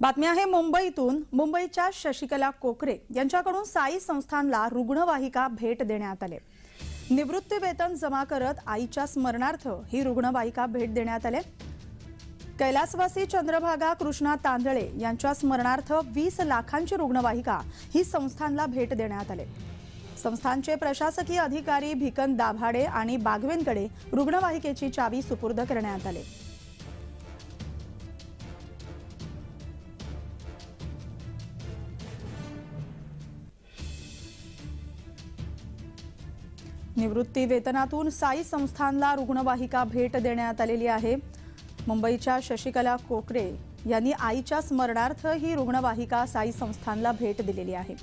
बातमी आहे मुंबईतून। मुंबईच्या शशिकला कोकरे यांच्याकडून साई संस्थानला रुग्णवाहिका भेट देण्यात आली। निवृत्ती वेतन जमा करत आईच्या स्मरणार्थ ही रुग्णवाहिका भेट देण्यात आली। कैलासवासी चंद्रभागा कृष्णा तांदळे यांच्या स्मरणार्थ 20 लाखांची रुग्णवाहिका ही संस्थानला भेट देण्यात आली। संस्थानचे प्रशासकीय अधिकारी भिकन दाभाडे आणि बागवेंकडे रुग्णवाहिकेची चावी सुपूर्द करण्यात आली। निवृत्ती वेतनातून साई संस्थानला रुग्णवाहिका भेट देण्यात आलेली आहे। मुंबईच्या शशिकला कोकरे यांनी आईच्या स्मरणार्थ ही रुग्णवाहिका साई संस्थानला भेट दिलेली आहे।